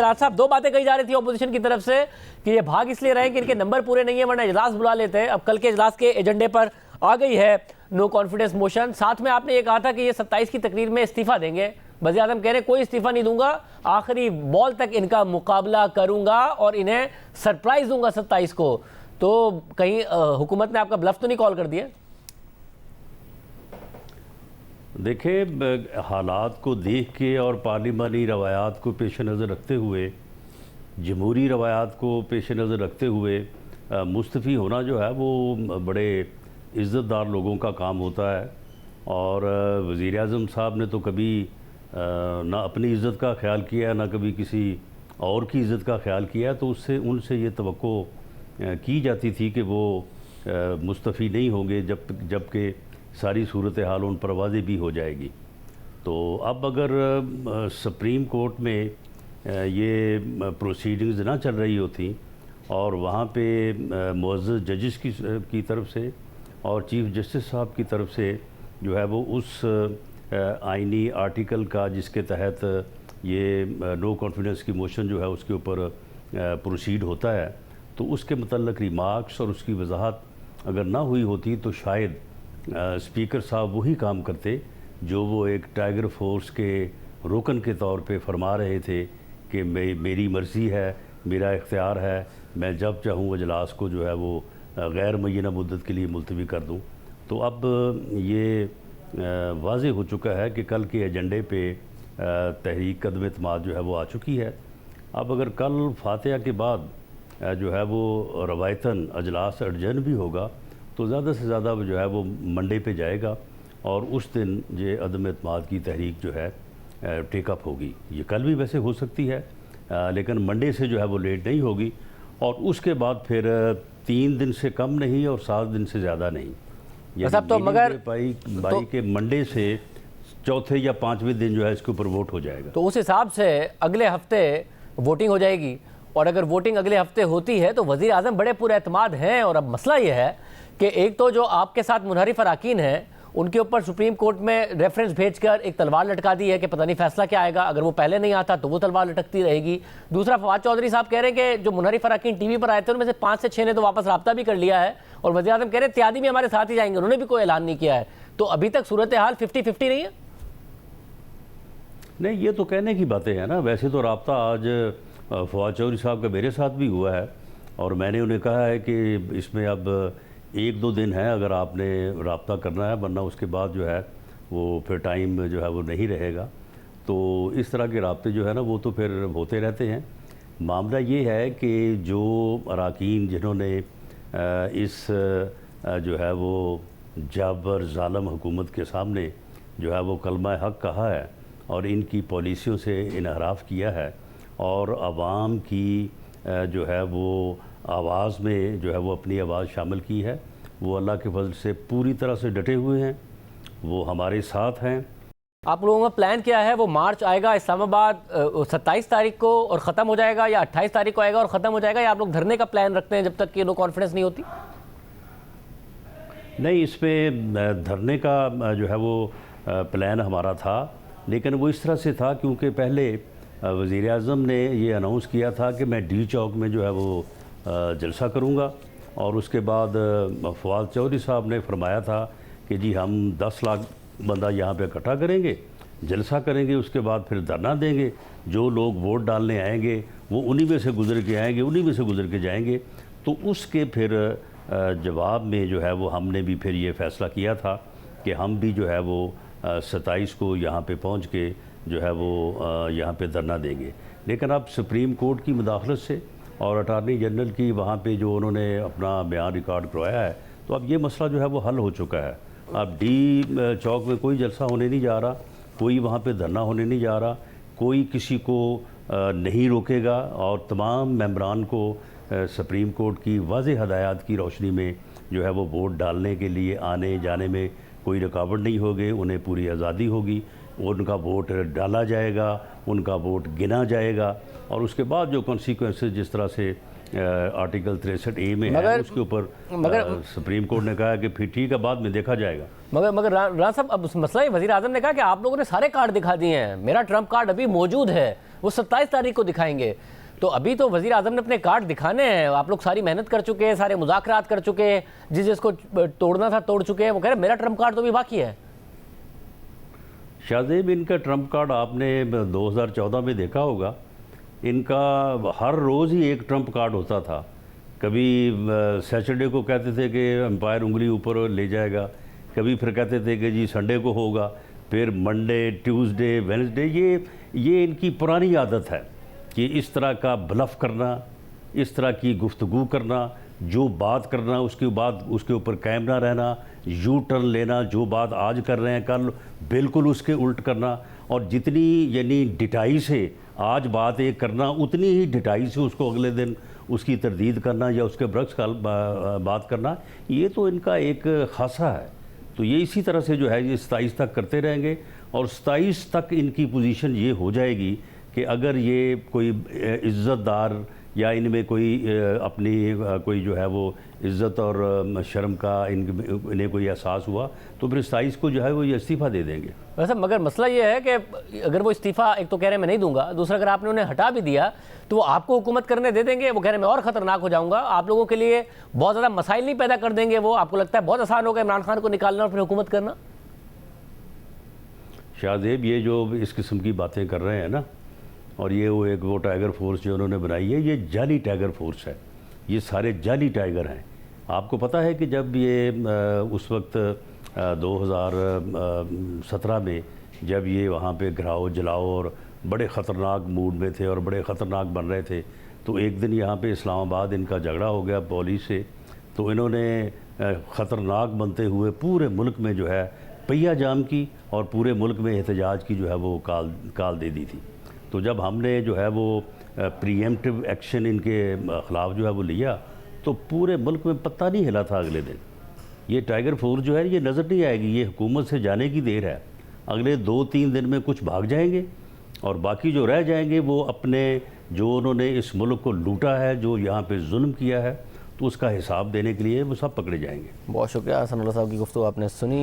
राज साहब, दो बातें कही जा रही थी ऑपोजिशन की तरफ से कि ये भाग इसलिए रहे कि इनके नंबर पूरे नहीं है वरना इजलास बुला लेते हैं। अब कल के इजलास के एजेंडे पर आ गई है नो कॉन्फिडेंस मोशन। साथ में आपने ये कहा था कि ये 27 की तकरीर में इस्तीफा देंगे। वज़ीर आज़म कह रहे कोई इस्तीफा नहीं दूंगा, आखिरी बॉल तक इनका मुकाबला करूंगा और इन्हें सरप्राइज दूंगा 27 को। तो कहीं हुकूमत ने आपका ब्लफ तो नहीं कॉल कर दिया? देखिए, हालात को देख के और पार्लिमानी रवायात को पेश नज़र रखते हुए, जमहूरी रवायात को पेश नज़र रखते हुए मुस्तफ़ी होना जो है वो बड़े इज़्ज़तदार लोगों का काम होता है। और वज़ीर आज़म साहब ने तो कभी ना अपनी इज़्ज़त का ख्याल किया, ना कभी किसी और की इज़्ज़त का ख्याल किया। तो उससे उनसे ये तवक्को की जाती थी कि वो मुस्तफ़ी नहीं होंगे जबकि सारी सूरत हाल उन पर वाज़ेह भी हो जाएगी। तो अब अगर सुप्रीम कोर्ट में ये प्रोसीडिंग्स ना चल रही होती और वहाँ पे मुअज़्ज़ज़ जजेस की तरफ से और चीफ़ जस्टिस साहब की तरफ से जो है वो उस आइनी आर्टिकल का जिसके तहत ये नो कॉन्फिडेंस की मोशन जो है उसके ऊपर प्रोसीड होता है, तो उसके मतलब रिमार्क्स और उसकी वजाहत अगर ना हुई होती तो शायद स्पीकर साहब वही काम करते जो वो एक टाइगर फोर्स के रुकन के तौर पे फरमा रहे थे कि मेरी मर्ज़ी है, मेरा इख्तियार है, मैं जब चाहूँ अजलास को जो है वो गैर मुय्यना मुद्दत के लिए मुलतवी कर दूँ। तो अब ये वाज़ेह हो चुका है कि कल के एजेंडे पे तहरीक कदम एतमाद जो है वो आ चुकी है। अब अगर कल फातिहा के बाद जो है वो रवायतन अजलास अर्जन भी होगा तो ज़्यादा से ज़्यादा जो है वो मंडे पे जाएगा और उस दिन ये अदम एतमाद की तहरीक जो है टेकअप होगी। ये कल भी वैसे हो सकती है लेकिन मंडे से जो है वो लेट नहीं होगी। और उसके बाद फिर 3 दिन से कम नहीं और 7 दिन से ज़्यादा नहीं, तो मगर बाई के मंडे से चौथे या 5वें दिन जो है इसके ऊपर वोट हो जाएगा। तो उस हिसाब से अगले हफ्ते वोटिंग हो जाएगी और अगर वोटिंग अगले हफ्ते होती है तो वज़ीर आज़म बड़े पुरएतमाद हैं। और अब मसला ये है कि एक तो जो आपके साथ मुनहरिफ अराकीन हैं उनके ऊपर सुप्रीम कोर्ट में रेफरेंस भेजकर एक तलवार लटका दी है कि पता नहीं फैसला क्या आएगा, अगर वो पहले नहीं आता तो वो तलवार लटकती रहेगी। दूसरा, फवाद चौधरी साहब कह रहे हैं कि जो मुनहरिफ अराकीन टीवी पर आए थे उनमें से 5 से 6 ने तो वापस रब्ता भी कर लिया है और वज़ीर आज़म कह रहे हैं इत्तेहादी भी हमारे साथ ही जाएंगे, उन्होंने भी कोई ऐलान नहीं किया है। तो अभी तक सूरत हाल 50-50 नहीं है। नहीं, ये तो कहने की बातें हैं ना। वैसे तो रब्ता आज फवाद चौधरी साहब का मेरे साथ भी हुआ है और मैंने उन्हें कहा है कि इसमें अब 1-2 दिन है अगर आपने रब्ता करना है, वरना उसके बाद जो है वो फिर टाइम जो है वो नहीं रहेगा। तो इस तरह के रब्ते जो है ना वो तो फिर होते रहते हैं। मामला ये है कि जो अराकीन जिन्होंने इस जो है वो जाबर ज़ालम हुकूमत के सामने जो है वो कलमा हक़ कहा है और इनकी पॉलिसियों से इनहराफ किया है और आवाम की जो है वो आवाज़ में जो है वो अपनी आवाज़ शामिल की है, वो अल्लाह के फजल से पूरी तरह से डटे हुए हैं, वो हमारे साथ हैं। आप लोगों का प्लान क्या है? वो मार्च आएगा इस्लामाबाद 27 तारीख को और ख़त्म हो जाएगा, या 28 तारीख को आएगा और ख़त्म हो जाएगा, या आप लोग धरने का प्लान रखते हैं जब तक कि नो कॉन्फिडेंस नहीं होती? नहीं, इस पर धरने का जो है वो प्लान हमारा था, लेकिन वो इस तरह से था क्योंकि पहले वज़ीर आज़म ने ये अनाउंस किया था कि मैं डी चौक में जो है वो जलसा करूँगा और उसके बाद फवाद चौधरी साहब ने फरमाया था कि जी हम 10 लाख बंदा यहाँ पे इकट्ठा करेंगे, जलसा करेंगे, उसके बाद फिर धरना देंगे, जो लोग वोट डालने आएंगे वो उन्हीं में से गुजर के आएंगे, उन्हीं में से गुजर के जाएंगे। तो उसके फिर जवाब में जो है वो हमने भी फिर ये फ़ैसला किया था कि हम भी जो है वो 27 को यहाँ पे पहुँच के जो है वो यहाँ पे धरना देंगे। लेकिन अब सुप्रीम कोर्ट की मुदाखलत से और अटार्नी जनरल की वहाँ पे जो उन्होंने अपना बयान रिकॉर्ड करवाया है, तो अब ये मसला जो है वो हल हो चुका है। अब डी चौक में कोई जलसा होने नहीं जा रहा, कोई वहाँ पे धरना होने नहीं जा रहा, कोई किसी को नहीं रोकेगा और तमाम मेंबरान को सुप्रीम कोर्ट की वाज़ेह हदायत की रोशनी में जो है वो वोट डालने के लिए आने जाने में कोई रुकावट नहीं होगी, उन्हें पूरी आज़ादी होगी, उनका वोट डाला जाएगा, उनका वोट गिना जाएगा और उसके बाद जो कॉन्सिक्वेंसेस जिस तरह से आर्टिकल 63A में है उसके ऊपर सुप्रीम कोर्ट ने कहा कि फिर ठीक है बाद में देखा जाएगा। मगर राज साहब, अब मसला वज़ीर आज़म ने कहा कि आप लोगों ने सारे कार्ड दिखा दिए हैं, मेरा ट्रम्प कार्ड अभी मौजूद है, वो 27 तारीख को दिखाएंगे। तो अभी तो वजीर आजम ने अपने कार्ड दिखाने हैं। आप लोग सारी मेहनत कर चुके हैं, सारे मुज़ाकरात कर चुके हैं, जिसको तोड़ना था तोड़ चुके हैं। वो कह रहे मेरा ट्रम्प कार्ड तो भी बाकी है। शाहजेब, इनका ट्रम्प कार्ड आपने 2014 में देखा होगा। इनका हर रोज़ ही एक ट्रम्प कार्ड होता था। कभी सैटरडे को कहते थे कि एम्पायर उंगली ऊपर ले जाएगा, कभी फिर कहते थे कि जी संडे को होगा, फिर मंडे, ट्यूसडे, वेडनेसडे। ये इनकी पुरानी आदत है कि इस तरह का ब्लफ करना, इस तरह की गुफ्तगू करना, जो बात करना उसके बाद उसके ऊपर कायम ना रहना, यू टर्न लेना, जो बात आज कर रहे हैं कल बिल्कुल उसके उल्ट करना, और जितनी यानी डिटाई से आज बात एक करना, उतनी ही डिटाई से उसको अगले दिन उसकी तरदीद करना या उसके बरक्स बात करना। ये तो इनका एक खासा है। तो ये इसी तरह से जो है ये 27 तक करते रहेंगे, और 27 तक इनकी पोजीशन ये हो जाएगी कि अगर ये कोई इज़्ज़तदार या इनमें कोई अपनी कोई जो है वो इज़्ज़त और शर्म का इन्हें कोई एहसास हुआ तो फिर 27 को जो है वो ये इस्तीफ़ा दे देंगे। वैसे मगर मसला ये है कि अगर वो इस्तीफ़ा, एक तो कह रहे हैं मैं नहीं दूंगा, दूसरा अगर आपने उन्हें हटा भी दिया तो वो आपको हुकूमत करने दे देंगे। वो कह रहे हैं मैं और ख़तरनाक हो जाऊंगा, आप लोगों के लिए बहुत ज़्यादा मसाइल नहीं पैदा कर देंगे। वो आपको लगता है बहुत आसान होगा इमरान खान को निकालना और फिर हुकूमत करना? शाहजेब, ये जो इस किस्म की बातें कर रहे हैं ना, और ये वो टाइगर फोर्स जो उन्होंने बनाई है, ये जाली टाइगर फोर्स है। ये सारे जाली टाइगर हैं। आपको पता है कि जब ये उस वक्त 2017 में जब ये वहाँ पे घराओ जलाओ और बड़े ख़तरनाक मूड में थे और बड़े ख़तरनाक बन रहे थे, तो एक दिन यहाँ पे इस्लामाबाद इनका झगड़ा हो गया पुलिस से। तो इन्होंने ख़तरनाक बनते हुए पूरे मुल्क में जो है पहिया जाम की और पूरे मुल्क में एहतजाज की जो है वो काल दे दी थी। तो जब हमने जो है वो प्रीएम्प्टिव एक्शन इनके ख़िलाफ़ जो है वो लिया तो पूरे मुल्क में पत्ता नहीं हिला था अगले दिन। ये टाइगर फोर्स जो है ये नज़र नहीं आएगी, ये हुकूमत से जाने की देर है। अगले 2-3 दिन में कुछ भाग जाएंगे और बाकी जो रह जाएंगे वो अपने जो उन्होंने इस मुल्क को लूटा है, जो यहाँ पे जुल्म किया है, तो उसका हिसाब देने के लिए वो सब पकड़े जाएंगे। बहुत शुक्रिया हसन अल्लाह साहब की गुफ्तगू आपने सुनी।